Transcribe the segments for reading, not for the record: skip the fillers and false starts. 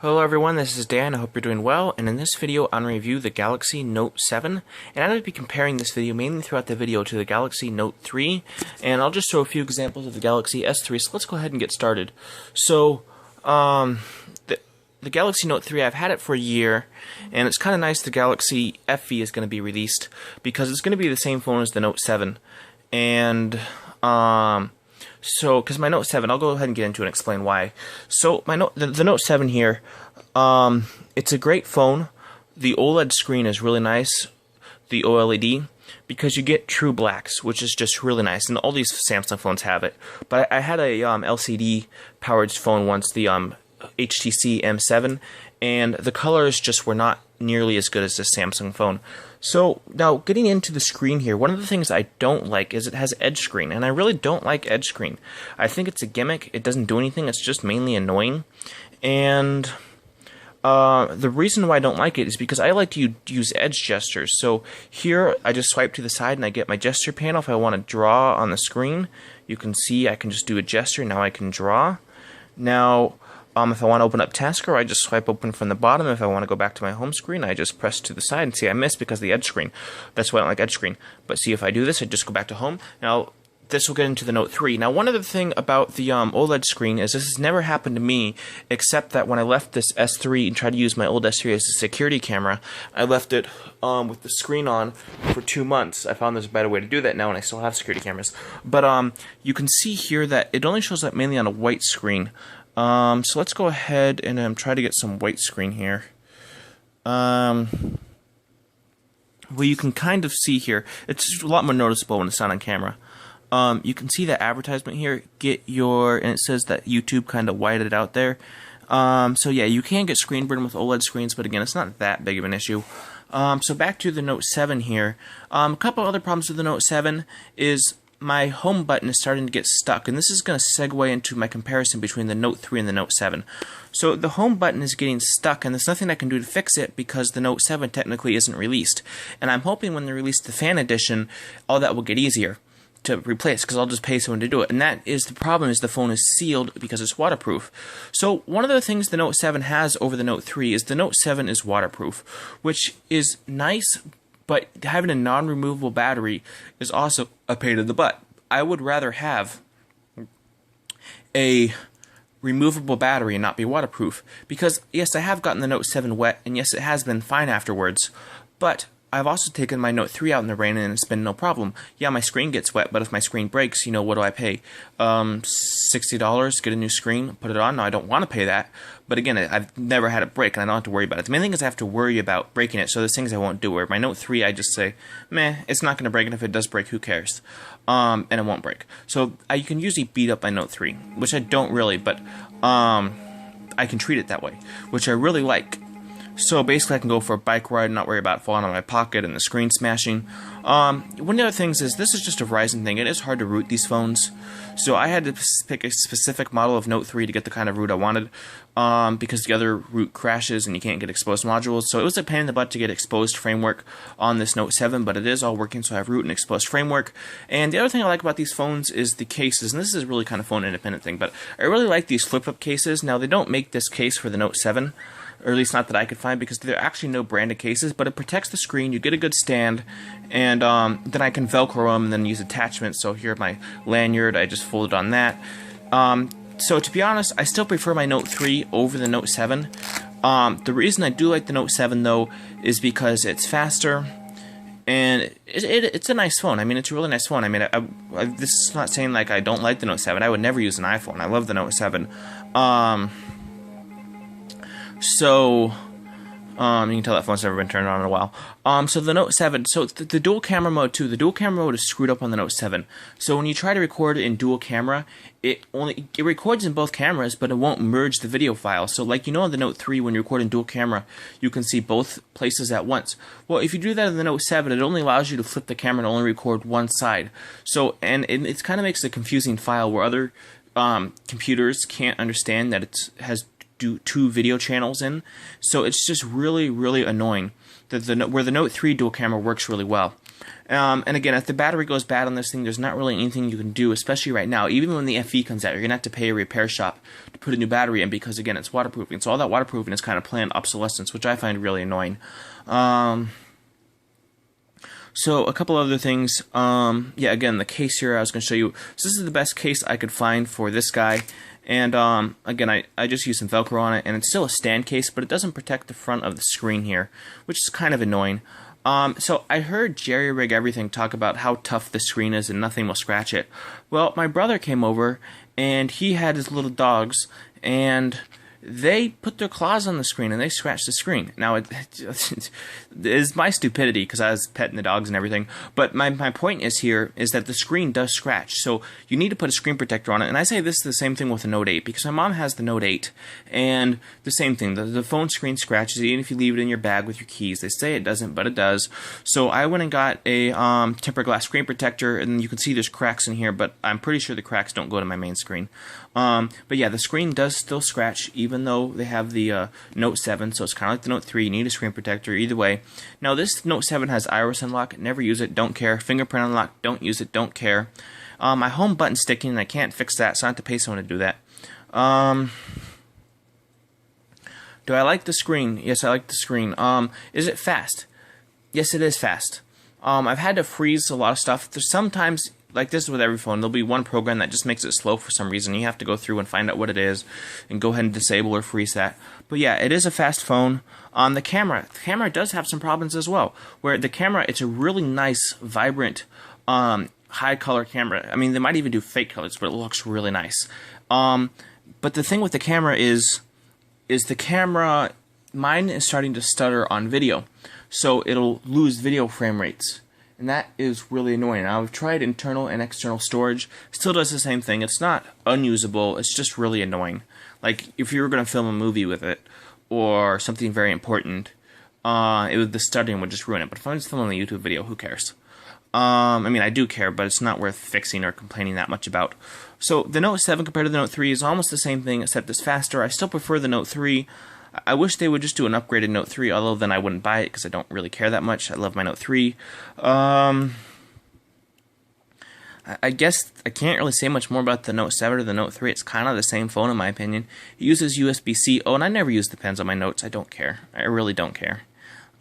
Hello everyone, this is Dan. I hope you're doing well, and in this video I'm going to review the Galaxy Note 7, and I'm going to be comparing this video mainly throughout the video to the Galaxy Note 3, and I'll just show a few examples of the Galaxy S3, so let's go ahead and get started. So, the Galaxy Note 3, I've had it for a year, and it's kind of nice the Galaxy FE is going to be released, because it's going to be the same phone as the Note 7, and, because my Note 7, I'll go ahead and get into it and explain why. So the Note 7 here, it's a great phone. The OLED screen is really nice, the OLED, because you get true blacks, which is just really nice, and all these Samsung phones have it. But I had a LCD powered phone once, the HTC M7, and the colors just were not nearly as good as this Samsung phone. So now getting into the screen here, one of the things I don't like is it has edge screen, and I really don't like edge screen. I think it's a gimmick. It doesn't do anything. It's just mainly annoying. And the reason why I don't like it is because I like to use edge gestures. So here I just swipe to the side and I get my gesture panel. If I want to draw on the screen, you can see I can just do a gesture. Now I can draw. Now if I want to open up Tasker, I just swipe open from the bottom. If I want to go back to my home screen, I just press to the side, and see I missed because of the edge screen. That's why I don't like edge screen. But see, if I do this, I just go back to home. Now this will get into the Note 3. Now one other thing about the OLED screen is this has never happened to me, except that when I left this S3 and tried to use my old S3 as a security camera, I left it with the screen on for 2 months. I found there's a better way to do that now, and I still have security cameras. But you can see here that it only shows up mainly on a white screen. So let's go ahead and try to get some white screen here. Well, you can kind of see here, it's just a lot more noticeable when it's not on camera. You can see that advertisement here, and it says that YouTube kind of whited it out there. So yeah, you can get screen burn with OLED screens, but again, it's not that big of an issue. So back to the Note 7 here. A couple other problems with the Note 7 is my home button is starting to get stuck, and this is going to segue into my comparison between the Note 3 and the Note 7. So the home button is getting stuck, and there's nothing I can do to fix it because the Note 7 technically isn't released. And I'm hoping when they release the Fan Edition, all that will get easier to replace, because I'll just pay someone to do it. And that is the problem, is the phone is sealed because it's waterproof. So one of the things the Note 7 has over the Note 3 is the Note 7 is waterproof, which is nice, but having a non-removable battery is also a pain in the butt. I would rather have a removable battery and not be waterproof, because yes, I have gotten the Note 7 wet, and yes, it has been fine afterwards, but I've also taken my Note 3 out in the rain and it's been no problem. Yeah, my screen gets wet, but if my screen breaks, what do I pay? $60, get a new screen, put it on. Now, I don't want to pay that, but again, I've never had it break, and I don't have to worry about it. The main thing is I have to worry about breaking it, so there's things I won't do. Where my Note 3, I just say, meh, it's not going to break, and if it does break, who cares? And it won't break. So you can usually beat up my Note 3, which I don't really, but I can treat it that way, which I really like. So basically I can go for a bike ride and not worry about falling on my pocket and the screen smashing. One of the other things is this is just a Verizon thing. It is hard to root these phones. So I had to pick a specific model of Note 3 to get the kind of root I wanted, because the other root crashes and you can't get exposed modules. So it was a pain in the butt to get exposed framework on this Note 7, but it is all working, so I have root and exposed framework. And the other thing I like about these phones is the cases, and this is really kind of phone independent thing, but I really like these flip-up cases. Now, they don't make this case for the Note 7, or at least not that I could find, because there are actually no branded cases, but it protects the screen, you get a good stand, and then I can Velcro them and then use attachments. So here my lanyard, I just folded on that. So to be honest, I still prefer my Note 3 over the Note 7. The reason I do like the Note 7 though is because it's faster, and it's a nice phone. I mean, it's a really nice phone. I mean, this is not saying like I don't like the Note 7. I would never use an iPhone. I love the Note 7. So you can tell that phone's never been turned on in a while. So the Note 7, so the dual camera mode too, the dual camera mode is screwed up on the Note 7. So when you try to record it in dual camera, it records in both cameras, but it won't merge the video file. So like on the Note 3, when you record in dual camera, you can see both places at once. Well, if you do that in the Note 7, it only allows you to flip the camera and only record one side. So, and it kind of makes a confusing file where other computers can't understand that it has two video channels in, so it's just really, really annoying. Where the Note 3 dual camera works really well. And again, if the battery goes bad on this thing, there's not really anything you can do, especially right now. Even when the FE comes out, you're going to have to pay a repair shop to put a new battery in because, again, it's waterproofing. So all that waterproofing is kind of planned obsolescence, which I find really annoying. So a couple other things. Yeah, again, the case here I was going to show you. So this is the best case I could find for this guy. And again, I just used some Velcro on it, and it's still a stand case, but it doesn't protect the front of the screen here, which is kind of annoying. So I heard Jerry Rig Everything talk about how tough the screen is and nothing will scratch it. Well, my brother came over, and he had his little dogs, and they put their claws on the screen and they scratched the screen. Now, it is my stupidity because I was petting the dogs and everything, but my point is here is that the screen does scratch, so you need to put a screen protector on it. And I say this is the same thing with the Note 8 because my mom has the Note 8, and the same thing, the phone screen scratches even if you leave it in your bag with your keys. They say it doesn't, but it does. So I went and got a tempered glass screen protector, and you can see there's cracks in here, but I'm pretty sure the cracks don't go to my main screen. But yeah, the screen does still scratch even though they have the Note 7, so it's kind of like the Note 3. You need a screen protector either way. Now this Note 7 has iris unlock, never use it, don't care. Fingerprint unlock, don't use it, don't care. My home button's sticking and I can't fix that, so I have to pay someone to do that. Do I like the screen? Yes, I like the screen. Is it fast? Yes, it is fast. I've had to freeze a lot of stuff. There's sometimes, like this is with every phone, there'll be one program that just makes it slow for some reason. You have to go through and find out what it is and go ahead and disable or freeze that. But yeah, it is a fast phone. The camera does have some problems as well. Where the camera, it's a really nice, vibrant, high color camera. I mean, they might even do fake colors, but it looks really nice. But the thing with the camera is the camera, mine is starting to stutter on video. So it'll lose video frame rates. And that is really annoying. I've tried internal and external storage. Still does the same thing. It's not unusable. It's just really annoying. Like if you were going to film a movie with it or something very important, the stuttering would just ruin it. But if I'm just filming a YouTube video, who cares? I mean, I do care, but it's not worth fixing or complaining that much about. So the Note 7 compared to the Note 3 is almost the same thing, except it's faster. I still prefer the Note 3. I wish they would just do an upgraded Note 3, although then I wouldn't buy it because I don't really care that much. I love my Note 3. I guess I can't really say much more about the Note 7 or the Note 3. It's kind of the same phone in my opinion. It uses USB-C. Oh, and I never use the pens on my notes. I don't care. I really don't care.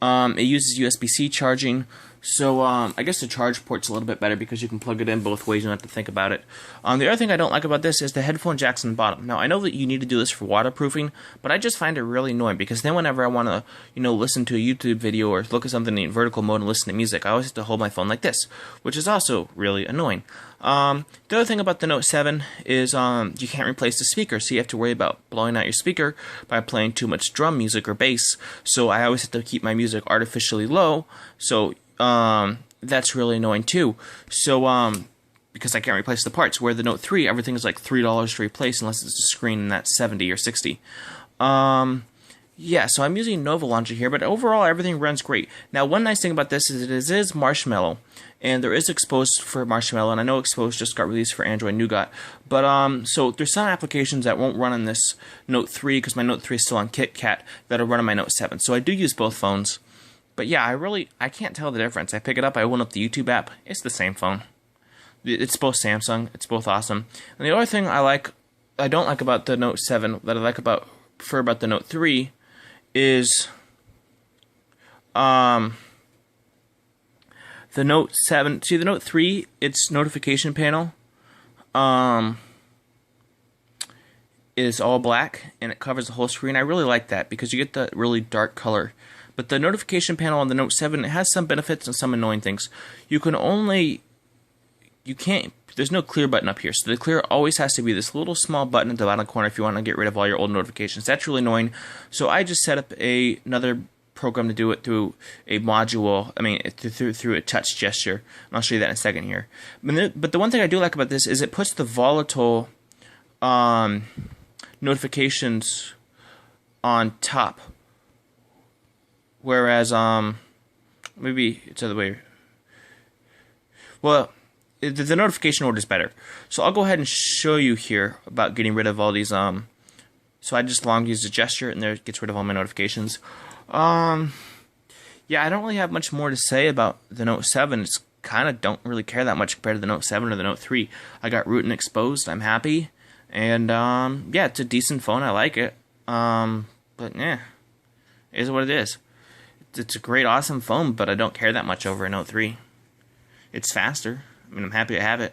It uses USB-C charging, so I guess the charge port's a little bit better because you can plug it in both ways. You don't have to think about it. The other thing I don't like about this is the headphone jack's on the bottom. Now I know that you need to do this for waterproofing, but I just find it really annoying because then whenever I want to, listen to a YouTube video or look at something in vertical mode and listen to music, I always have to hold my phone like this, which is also really annoying. The other thing about the Note 7 is you can't replace the speaker, so you have to worry about blowing out your speaker by playing too much drum music or bass. So I always have to keep my music artificially low. So that's really annoying too. So because I can't replace the parts. Where the Note 3, everything is like $3 to replace unless it's a screen and that's $70 or $60. Yeah, so I'm using Nova Launcher here, but overall everything runs great. Now, one nice thing about this is it is Marshmallow, and there is Xposed for Marshmallow, and I know Xposed just got released for Android Nougat. But so there's some applications that won't run on this Note 3 because my Note 3 is still on KitKat that'll run on my Note 7. So I do use both phones. But yeah, I can't tell the difference. I pick it up, I open up the YouTube app, it's the same phone. It's both Samsung, it's both awesome. And the other thing I don't like about the Note 7 that I prefer about the Note 3 is the Note 7. See, the Note 3, its notification panel is all black and it covers the whole screen. I really like that because you get the really dark color. But the notification panel on the Note 7, it has some benefits and some annoying things. There's no clear button up here, so the clear always has to be this little small button at the bottom corner if you want to get rid of all your old notifications. That's really annoying. So I just set up another program to do it through a module, through a touch gesture. And I'll show you that in a second here. But the one thing I do like about this is it puts the volatile notifications on top. Whereas, maybe it's the other way. Well, the notification order is better. So I'll go ahead and show you here about getting rid of all these, so I just long use the gesture and there it gets rid of all my notifications. Yeah, I don't really have much more to say about the Note 7. It's kind of don't really care that much compared to the Note 7 or the Note 3. I got root and exposed. I'm happy. And, yeah, it's a decent phone. I like it. But, yeah, it is what it is. It's a great, awesome phone, but I don't care that much over a Note 3. It's faster. I mean, I'm happy to have it.